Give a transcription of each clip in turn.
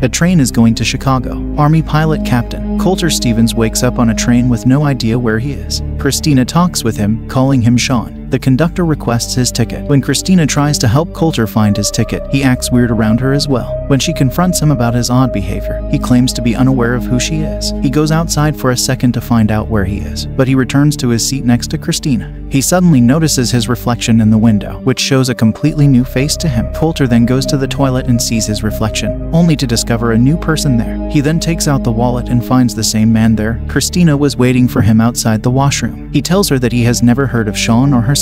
A train is going to Chicago. Army pilot Captain Colter Stevens wakes up on a train with no idea where he is. Christina talks with him, calling him Sean. The conductor requests his ticket. When Christina tries to help Colter find his ticket, he acts weird around her as well. When she confronts him about his odd behavior, he claims to be unaware of who she is. He goes outside for a second to find out where he is, but he returns to his seat next to Christina. He suddenly notices his reflection in the window, which shows a completely new face to him. Colter then goes to the toilet and sees his reflection, only to discover a new person there. He then takes out the wallet and finds the same man there. Christina was waiting for him outside the washroom. He tells her that he has never heard of Sean or herself.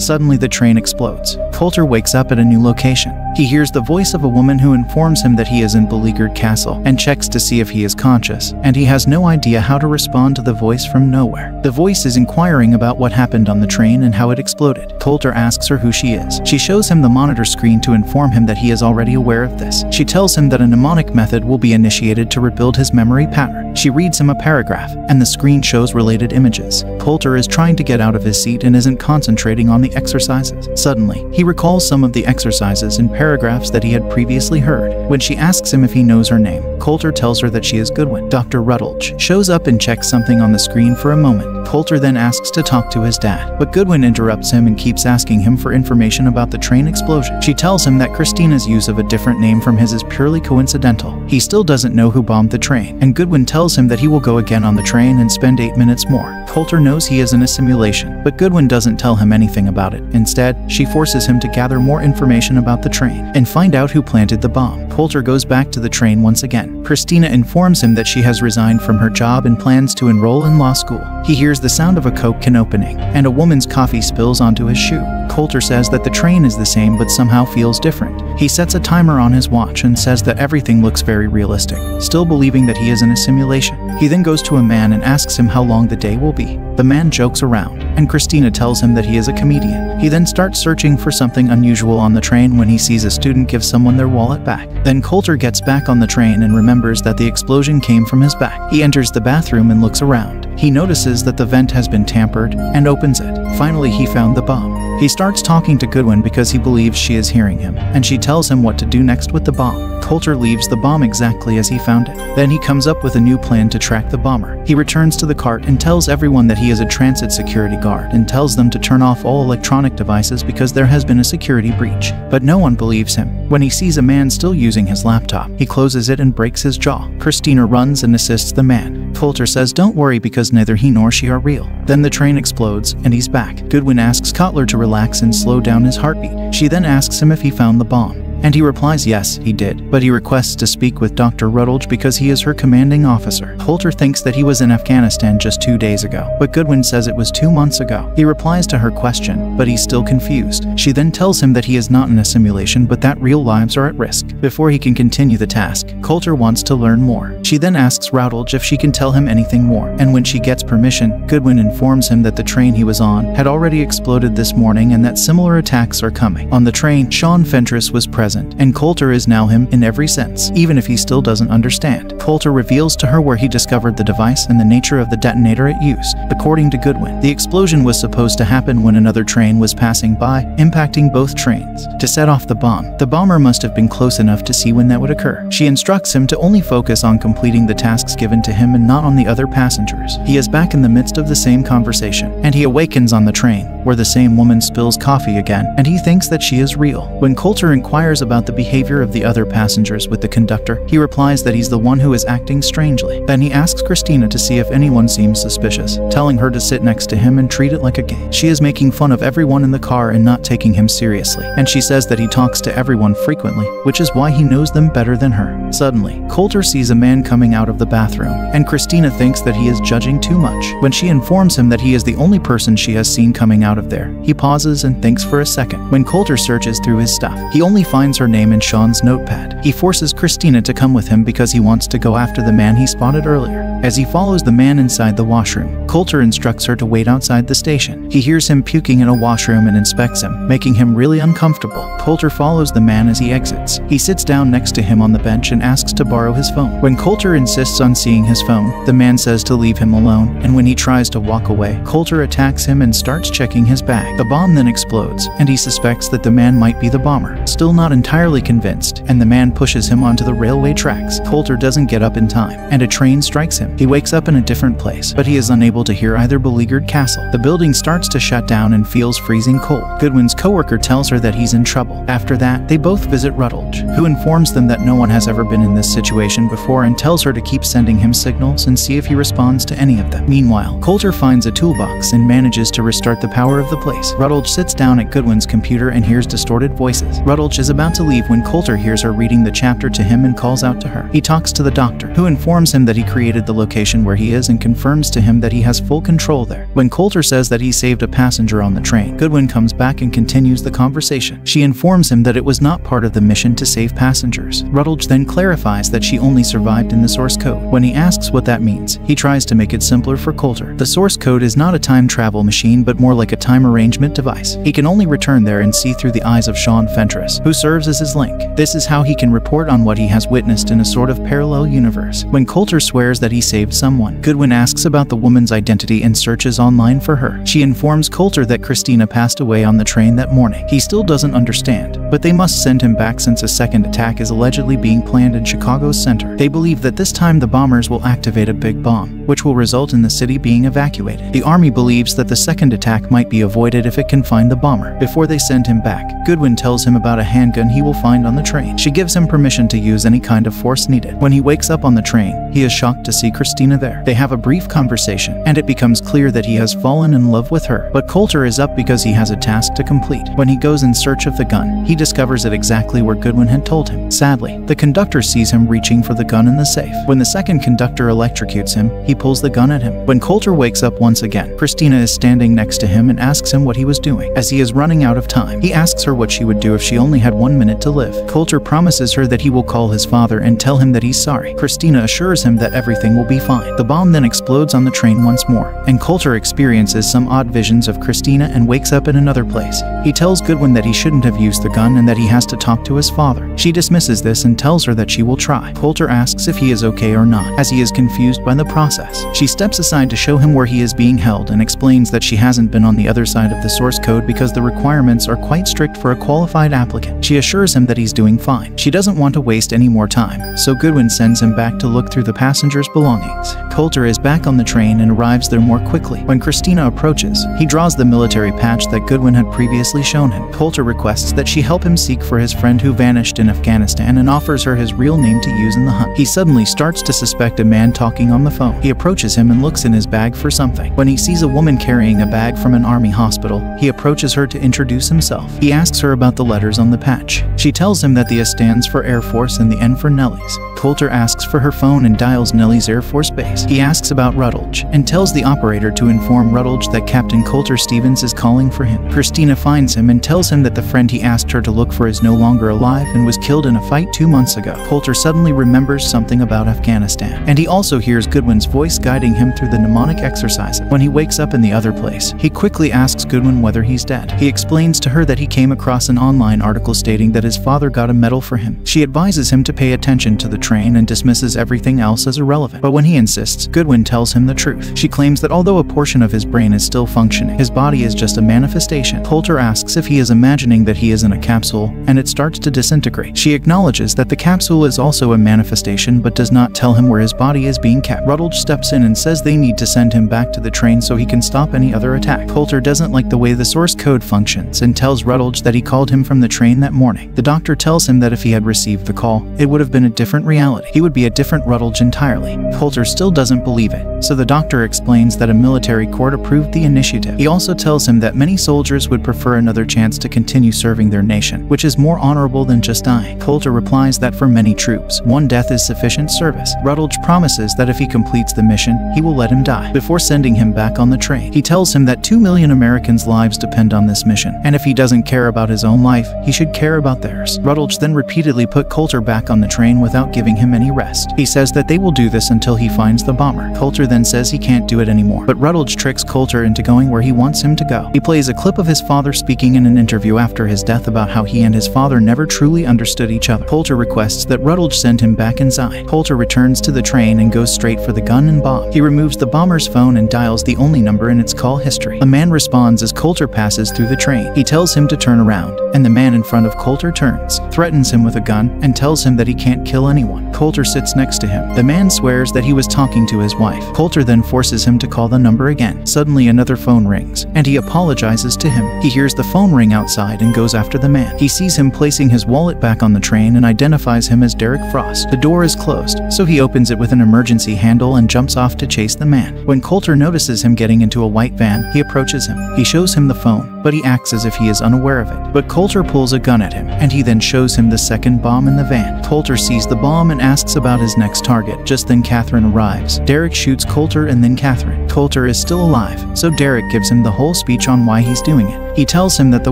Suddenly the train explodes. Colter wakes up at a new location. He hears the voice of a woman who informs him that he is in Beleaguered Castle and checks to see if he is conscious, and he has no idea how to respond to the voice from nowhere. The voice is inquiring about what happened on the train and how it exploded. Colter asks her who she is. She shows him the monitor screen to inform him that he is already aware of this. She tells him that a mnemonic method will be initiated to rebuild his memory pattern. She reads him a paragraph, and the screen shows related images. Colter is trying to get out of his seat and isn't concentrating on the exercises. Suddenly, he recalls some of the exercises in paragraphs that he had previously heard. When she asks him if he knows her name, Colter tells her that she is Goodwin. Dr. Rutledge shows up and checks something on the screen for a moment. Colter then asks to talk to his dad, but Goodwin interrupts him and keeps asking him for information about the train explosion. She tells him that Christina's use of a different name from his is purely coincidental. He still doesn't know who bombed the train, and Goodwin tells him that he will go again on the train and spend 8 minutes more. Colter knows he is in a simulation, but Goodwin doesn't tell him anything about it. Instead, she forces him to gather more information about the train and find out who planted the bomb. Colter goes back to the train once again. Christina informs him that she has resigned from her job and plans to enroll in law school. He hears the sound of a Coke can opening, and a woman's coffee spills onto his shoe. Colter says that the train is the same but somehow feels different. He sets a timer on his watch and says that everything looks very realistic, still believing that he is in a simulation. He then goes to a man and asks him how long the day will be. The man jokes around, and Christina tells him that he is a comedian. He then starts searching for something unusual on the train when he sees a student give someone their wallet back. Then Colter gets back on the train and remembers that the explosion came from his back. He enters the bathroom and looks around. He notices that the vent has been tampered and opens it. Finally, he found the bomb. He starts talking to Goodwin because he believes she is hearing him, and she tells him what to do next with the bomb. Colter leaves the bomb exactly as he found it. Then he comes up with a new plan to track the bomber. He returns to the cart and tells everyone that he is a transit security guard and tells them to turn off all electronic devices because there has been a security breach. But no one believes him. When he sees a man still using his laptop, he closes it and breaks his jaw. Christina runs and assists the man. Colter says don't worry because neither he nor she are real. Then the train explodes and he's back. Goodwin asks Cutler to relax and slow down his heartbeat. She then asks him if he found the bomb, and he replies yes, he did, but he requests to speak with Dr. Rutledge because he is her commanding officer. Colter thinks that he was in Afghanistan just 2 days ago, but Goodwin says it was 2 months ago. He replies to her question, but he's still confused. She then tells him that he is not in a simulation but that real lives are at risk. Before he can continue the task, Colter wants to learn more. She then asks Rutledge if she can tell him anything more, and when she gets permission, Goodwin informs him that the train he was on had already exploded this morning and that similar attacks are coming. On the train, Sean Fentress was present, and Colter is now him in every sense, even if he still doesn't understand. Colter reveals to her where he discovered the device and the nature of the detonator it used. According to Goodwin, the explosion was supposed to happen when another train was passing by, impacting both trains. To set off the bomb, the bomber must have been close enough to see when that would occur. She instructs him to only focus on completing the tasks given to him and not on the other passengers. He is back in the midst of the same conversation, and he awakens on the train, where the same woman spills coffee again, and he thinks that she is real. When Colter inquires about the behavior of the other passengers with the conductor, he replies that he's the one who is acting strangely. Then he asks Christina to see if anyone seems suspicious, telling her to sit next to him and treat it like a game. She is making fun of everyone in the car and not taking him seriously, and she says that he talks to everyone frequently, which is why he knows them better than her. Suddenly, Colter sees a man coming out of the bathroom, and Christina thinks that he is judging too much. When she informs him that he is the only person she has seen coming out of there, he pauses and thinks for a second. When Colter searches through his stuff, he only finds her name in Sean's notepad. He forces Christina to come with him because he wants to go after the man he spotted earlier. As he follows the man inside the washroom, Colter instructs her to wait outside the station. He hears him puking in a washroom and inspects him, making him really uncomfortable. Colter follows the man as he exits. He sits down next to him on the bench and asks to borrow his phone. When Colter insists on seeing his phone, the man says to leave him alone, and when he tries to walk away, Colter attacks him and starts checking his bag. The bomb then explodes, and he suspects that the man might be the bomber. Still not entirely convinced, and the man pushes him onto the railway tracks. Colter doesn't get up in time, and a train strikes him. He wakes up in a different place, but he is unable to hear either beleaguered castle. The building starts to shut down and feels freezing cold. Goodwin's coworker tells her that he's in trouble. After that, they both visit Rutledge, who informs them that no one has ever been in this situation before and tells her to keep sending him signals and see if he responds to any of them. Meanwhile, Colter finds a toolbox and manages to restart the power of the place. Rutledge sits down at Goodwin's computer and hears distorted voices. Rutledge is about to leave when Colter hears her reading the chapter to him and calls out to her. He talks to the doctor, who informs him that he created the location where he is and confirms to him that he has full control there. When Colter says that he saved a passenger on the train, Goodwin comes back and continues the conversation. She informs him that it was not part of the mission to save passengers. Rutledge then clarifies that she only survived in the source code. When he asks what that means, he tries to make it simpler for Colter. The source code is not a time travel machine but more like a time arrangement device. He can only return there and see through the eyes of Sean Fentress, who serves as his link. This is how he can report on what he has witnessed in a sort of parallel universe. When Colter swears that he saved someone, Goodwin asks about the woman's identity and searches online for her. She informs Colter that Christina passed away on the train that morning. He still doesn't understand, but they must send him back since a second attack is allegedly being planned in Chicago's center. They believe that this time the bombers will activate a big bomb, which will result in the city being evacuated. The army believes that the second attack might be avoided if it can find the bomber. Before they send him back, Goodwin tells him about a handgun he will find on the train. She gives him permission to use any kind of force needed. When he wakes up on the train, he is shocked to see Christina there. They have a brief conversation, and it becomes clear that he has fallen in love with her. But Colter is up because he has a task to complete. When he goes in search of the gun, he discovers it exactly where Goodwin had told him. Sadly, the conductor sees him reaching for the gun in the safe. When the second conductor electrocutes him, he pulls the gun at him. When Colter wakes up once again, Christina is standing next to him and asks him what he was doing. As he is running out of time, he asks her what she would do if she only had 1 minute to live. Colter promises her that he will call his father and tell him that he's sorry. Christina assures him that everything will be fine. The bomb then explodes on the train once more, and Colter experiences some odd visions of Christina and wakes up in another place. He tells Goodwin that he shouldn't have used the gun and that he has to talk to his father. She dismisses this and tells her that she will try. Colter asks if he is okay or not, as he is confused by the process. She steps aside to show him where he is being held and explains that she hasn't been on the other side of the source code because the requirements are quite strict for a qualified applicant. She assures him that he's doing fine. She doesn't want to waste any more time, so Goodwin sends him back to look through the passengers' belongings. Colter is back on the train and arrives there more quickly. When Christina approaches, he draws the military patch that Goodwin had previously shown him. Colter requests that she help him seek for his friend who vanished in Afghanistan and offers her his real name to use in the hunt. He suddenly starts to suspect a man talking on the phone. He approaches him and looks in his bag for something. When he sees a woman carrying a bag from an army hospital, he approaches her to introduce himself. He asks her about the letters on the patch. She tells him that the S stands for Air Force and the N for Nellie's. Colter asks for her phone and dials Nellie's Air Force Base. He asks about Rutledge and tells the operator to inform Rutledge that Captain Colter Stevens is calling for him. Christina finds him and tells him that the friend he asked her to look for is no longer alive and was killed in a fight 2 months ago. Colter suddenly remembers something about Afghanistan, and he also hears Goodwin's voice guiding him through the mnemonic exercise. When he wakes up in the other place, he quickly asks Goodwin whether he's dead. He explains to her that he came across an online article stating that his father got a medal for him. She advises him to pay attention to the train and dismisses everything else as irrelevant. But when he insists, Goodwin tells him the truth. She claims that although a portion of his brain is still functioning, his body is just a manifestation. Colter asks if he is imagining that he is in a capsule, and it starts to disintegrate. She acknowledges that the capsule is also a manifestation but does not tell him where his body is being kept. Rutledge steps in and says they need to send him back to the train so he can stop any other attack. Colter doesn't like the way the source code functions and tells Rutledge that he called him from the train that morning. The doctor tells him that if he had received the call, it would have been a different reality. He would be a different Rutledge entirely. Colter still doesn't believe it, so the doctor explains that a military court approved the initiative. He also tells him that many soldiers would prefer another chance to continue serving their nation, which is more honorable than just dying. Colter replies that for many troops, one death is sufficient service. Rutledge promises that if he completes the mission, he will let him die. Before sending him back on the train, he tells him that 2 million Americans' lives depend on this mission, and if he doesn't care about his own life, he should care about theirs. Rutledge then repeatedly put Colter back on the train without giving him any rest. He says that they will do this until he finds the bomber. Colter then says he can't do it anymore, but Rutledge tricks Colter into going where he wants him to go. He plays a clip of his father speaking in an interview after his death about how he and his father never truly understood each other. Colter requests that Rutledge send him back inside. Colter returns to the train and goes straight for the gun and bomb. He removes the bomber's phone and dials the only number in its call history. A man responds as Colter passes through the train. He tells him to turn around, and the man in front of Colter turns, threatens him with a gun, and tells him that he can't kill anyone. Colter sits next to him. The man swears that he was talking to his wife. Colter then forces him to call the number again. Suddenly another phone rings, and he apologizes to him. He hears the phone ring outside and goes after the man. He sees him placing his wallet back on the train and identifies him as Derek Frost. The door is closed, so he opens it with an emergency handle and jumps off to chase the man. When Colter notices him getting into a white van, he approaches him. He shows him the phone, but he acts as if he is unaware of it. But Colter pulls a gun at him, and he then shows him the second bomb in the van. Colter sees the bomb and asks about his next target. Just then Catherine arrives. Derek shoots Colter and then Catherine. Colter is still alive, so Derek gives him the whole speech on why he's doing it. He tells him that the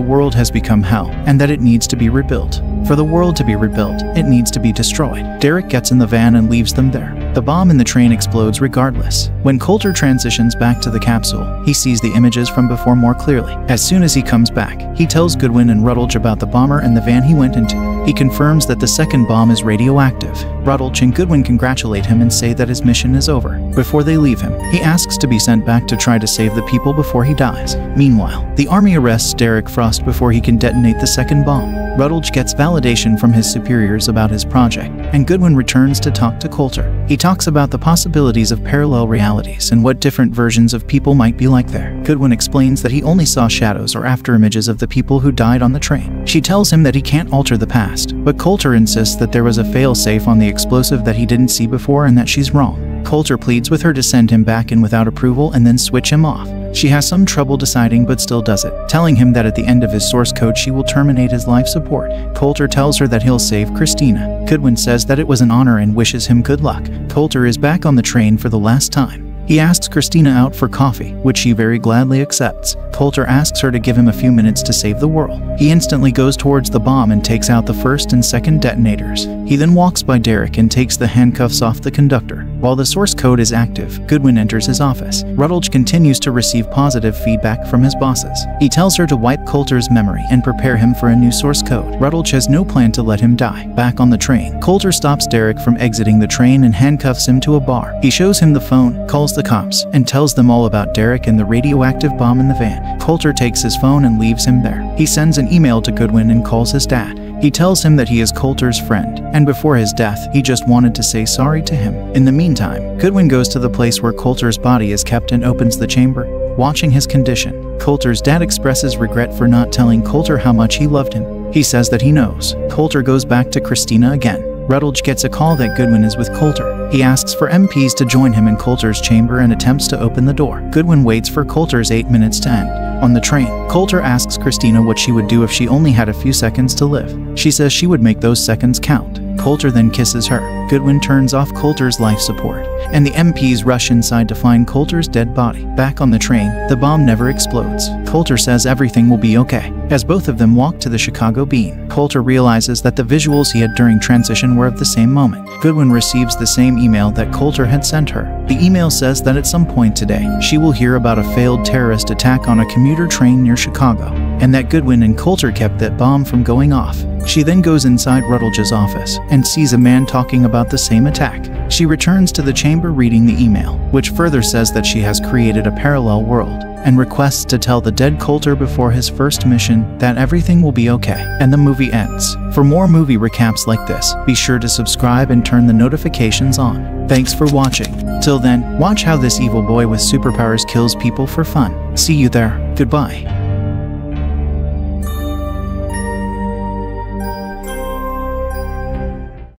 world has become hell, and that it needs to be rebuilt. For the world to be rebuilt, it needs to be destroyed. Derek gets in the van and leaves them there. The bomb in the train explodes regardless. When Colter transitions back to the capsule, he sees the images from before more clearly. As soon as he comes back, he tells Goodwin and Rutledge about the bomber and the van he went into. He confirms that the second bomb is radioactive. Rutledge and Goodwin congratulate him and say that his mission is over. Before they leave him, he asks to be sent back to try to save the people before he dies. Meanwhile, the army arrests Derek Frost before he can detonate the second bomb. Rutledge gets validation from his superiors about his project, and Goodwin returns to talk to Colter. He talks about the possibilities of parallel realities and what different versions of people might be like there. Goodwin explains that he only saw shadows or afterimages of the people who died on the train. She tells him that he can't alter the past, but Colter insists that there was a fail-safe on the explosive that he didn't see before and that she's wrong. Colter pleads with her to send him back in without approval and then switch him off. She has some trouble deciding but still does it, telling him that at the end of his source code she will terminate his life support. Colter tells her that he'll save Christina. Goodwin says that it was an honor and wishes him good luck. Colter is back on the train for the last time. He asks Christina out for coffee, which she very gladly accepts. Colter asks her to give him a few minutes to save the world. He instantly goes towards the bomb and takes out the first and second detonators. He then walks by Derek and takes the handcuffs off the conductor. While the source code is active, Goodwin enters his office. Rutledge continues to receive positive feedback from his bosses. He tells her to wipe Colter's memory and prepare him for a new source code. Rutledge has no plan to let him die. Back on the train, Colter stops Derek from exiting the train and handcuffs him to a bar. He shows him the phone, calls the cops, and tells them all about Derek and the radioactive bomb in the van. Colter takes his phone and leaves him there. He sends an email to Goodwin and calls his dad. He tells him that he is Colter's friend, and before his death, he just wanted to say sorry to him. In the meantime, Goodwin goes to the place where Colter's body is kept and opens the chamber. Watching his condition, Colter's dad expresses regret for not telling Colter how much he loved him. He says that he knows. Colter goes back to Christina again. Rutledge gets a call that Goodwin is with Colter. He asks for MPs to join him in Colter's chamber and attempts to open the door. Goodwin waits for Colter's 8 minutes to end. On the train, Colter asks Christina what she would do if she only had a few seconds to live. She says she would make those seconds count. Colter then kisses her. Goodwin turns off Colter's life support, and the MPs rush inside to find Colter's dead body. Back on the train, the bomb never explodes. Colter says everything will be okay. As both of them walk to the Chicago Bean, Colter realizes that the visuals he had during transition were of the same moment. Goodwin receives the same email that Colter had sent her. The email says that at some point today, she will hear about a failed terrorist attack on a commuter train near Chicago, and that Goodwin and Colter kept that bomb from going off. She then goes inside Rutledge's office and sees a man talking about the same attack. She returns to the chamber reading the email, which further says that she has created a parallel world, and requests to tell the dead Colter before his first mission that everything will be okay, and the movie ends. For more movie recaps like this, be sure to subscribe and turn the notifications on. Thanks for watching. Till then, watch how this evil boy with superpowers kills people for fun. See you there. Goodbye.